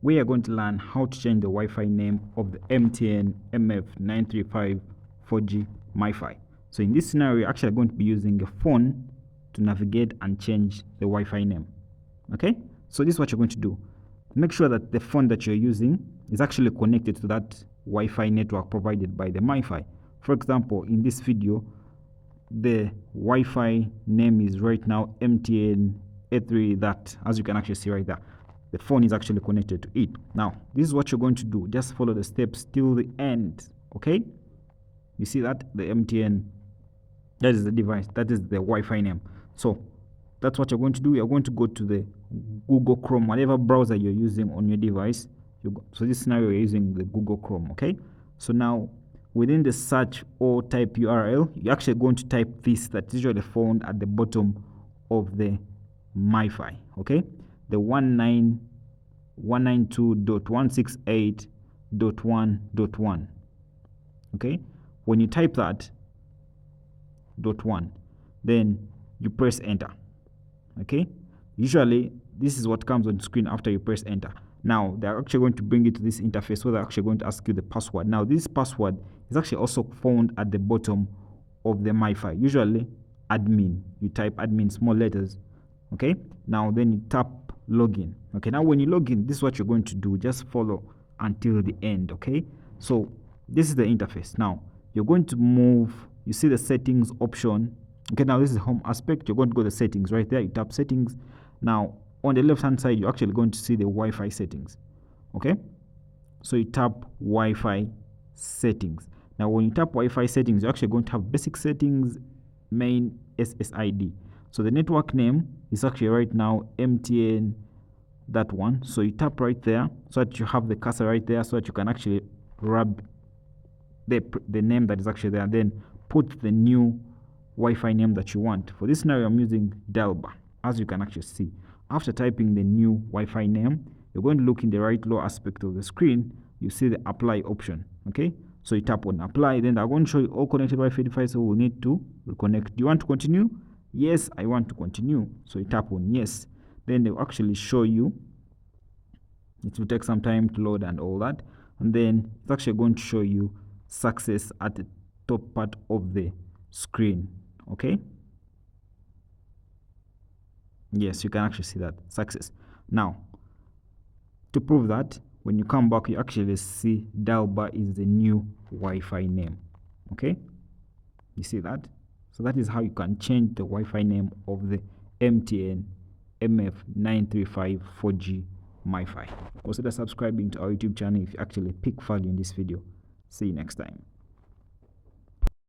we are going to learn how to change the Wi-Fi name of the MTN MF935 4G MiFi. So in this scenario, you're actually going to be using a phone to navigate and change the Wi-Fi name. Okay, so this is what you're going to do. Make sure that the phone that you're using is actually connected to that Wi-Fi network provided by the MiFi. For example, in this video, the Wi-Fi name is right now MTN A3, that, as you can actually see right there, the phone is actually connected to it. Now, this is what you're going to do. Just follow the steps till the end. Okay, you see that the MTN, that is the device, that is the Wi-Fi name. So that's what you're going to do. You're going to go to the Google Chrome, whatever browser you're using on your device. So this scenario, you're using the Google Chrome. Okay, so now within the search or type URL, you're actually going to type this that's usually found at the bottom of the MiFi. Okay, the 192.168.1.1. okay, when you type that .1, then you press enter. Okay, usually this is what comes on screen after you press enter. Now they're actually going to bring you to this interface where they're actually going to ask you the password. Now this password is actually also found at the bottom of the MiFi, usually admin. You type admin, small letters. Okay, now then you tap login. Okay, now when you log in, this is what you're going to do. Just follow until the end. Okay, so this is the interface. Now you're going to move, you see the settings option. Okay, now this is the home aspect. You're going to go to the settings right there. You tap settings. Now on the left hand side, you're actually going to see the Wi-Fi settings. Okay, so you tap Wi-Fi settings. Now when you tap Wi-Fi settings, you're actually going to have basic settings, main, SSID. So the network name is actually right now MTN, that one. So you tap right there so that you have the cursor right there, so that you can actually grab the name that is actually there, and then put the new Wi-Fi name that you want. For this scenario, I'm using Delba, as you can actually see. After typing the new Wi-Fi name, you're going to look in the right lower aspect of the screen. You see the apply option. Okay, so you tap on apply. Then they're going to show you all connected Wi-Fi devices, so we'll need to reconnect. Do you want to continue? Yes, I want to continue. So you tap on yes. Then they'll actually show you. It will take some time to load and all that. And then it's actually going to show you success at the top part of the screen. Okay, yes, you can actually see that success. Now to prove that, when you come back, you actually see Dalba is the new Wi-Fi name. Okay, you see that? So that is how you can change the Wi-Fi name of the MTN MF935 4G MiFi. Consider subscribing to our YouTube channel if you actually pick value in this video. See you next time.